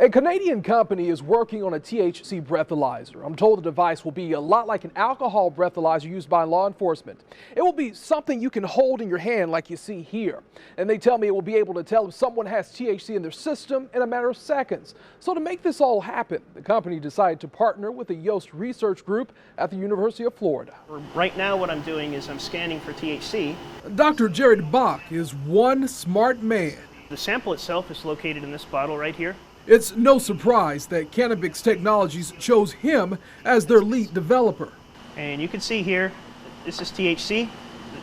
A Canadian company is working on a THC breathalyzer. I'm told the device will be a lot like an alcohol breathalyzer used by law enforcement. It will be something you can hold in your hand like you see here. And they tell me it will be able to tell if someone has THC in their system in a matter of seconds. So to make this all happen, the company decided to partner with the Yost research group at the University of Florida. Right now what I'm doing is I'm scanning for THC. Dr. Jared Bach is one smart man. The sample itself is located in this bottle right here. It's no surprise that Cannabix Technologies chose him as their lead developer. And you can see here, this is THC,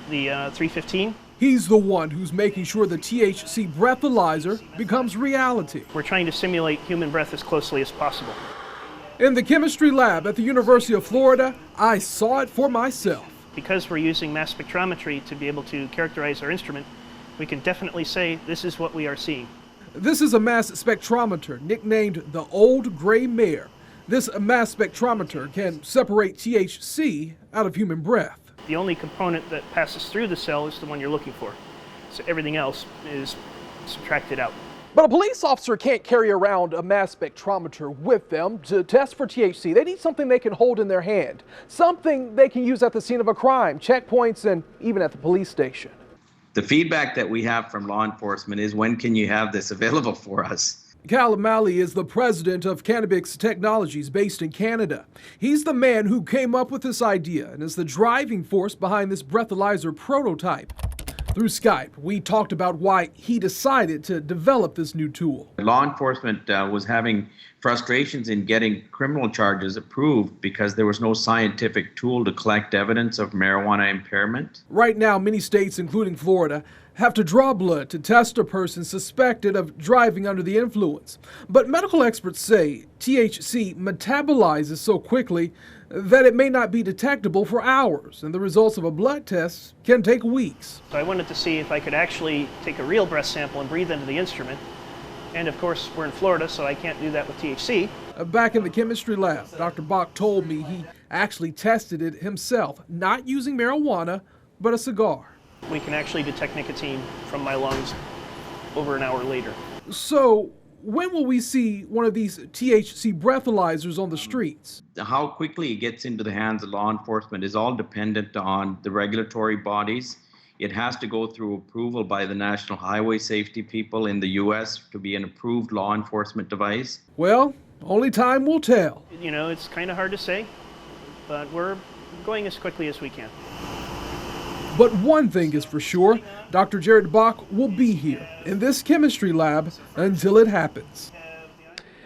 the 315. He's the one who's making sure the THC breathalyzer becomes reality. We're trying to simulate human breath as closely as possible. In the chemistry lab at the University of Florida, I saw it for myself. Because we're using mass spectrometry to be able to characterize our instrument, we can definitely say this is what we are seeing. This is a mass spectrometer nicknamed the Old Gray Mare. This mass spectrometer can separate THC out of human breath. The only component that passes through the cell is the one you're looking for. So everything else is subtracted out. But a police officer can't carry around a mass spectrometer with them to test for THC. They need something they can hold in their hand, something they can use at the scene of a crime, checkpoints, and even at the police station. The feedback that we have from law enforcement is, when can you have this available for us? Cal O'Malley is the president of Cannabix Technologies based in Canada. He's the man who came up with this idea and is the driving force behind this breathalyzer prototype. Through Skype, we talked about why he decided to develop this new tool. Law enforcement was having frustrations in getting criminal charges approved because there was no scientific tool to collect evidence of marijuana impairment. Right now, many states, including Florida, have to draw blood to test a person suspected of driving under the influence. But medical experts say THC metabolizes so quickly that it may not be detectable for hours, and the results of a blood test can take weeks. So I wanted to see if I could actually take a real breath sample and breathe into the instrument. And of course, we're in Florida, so I can't do that with THC. Back in the chemistry lab, Dr. Bach told me he actually tested it himself, not using marijuana, but a cigar. We can actually detect nicotine from my lungs over an hour later. So, when will we see one of these THC breathalyzers on the streets? How quickly it gets into the hands of law enforcement is all dependent on the regulatory bodies. It has to go through approval by the National Highway Safety people in the U.S. to be an approved law enforcement device. Well, only time will tell. You know, it's kind of hard to say, but we're going as quickly as we can. But one thing is for sure, Dr. Jared Bach will be here in this chemistry lab until it happens.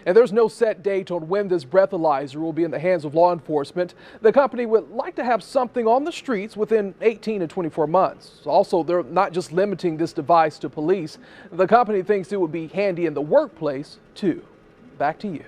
And there's no set date on when this breathalyzer will be in the hands of law enforcement. The company would like to have something on the streets within 18 to 24 months. Also, they're not just limiting this device to police. The company thinks it would be handy in the workplace, too. Back to you.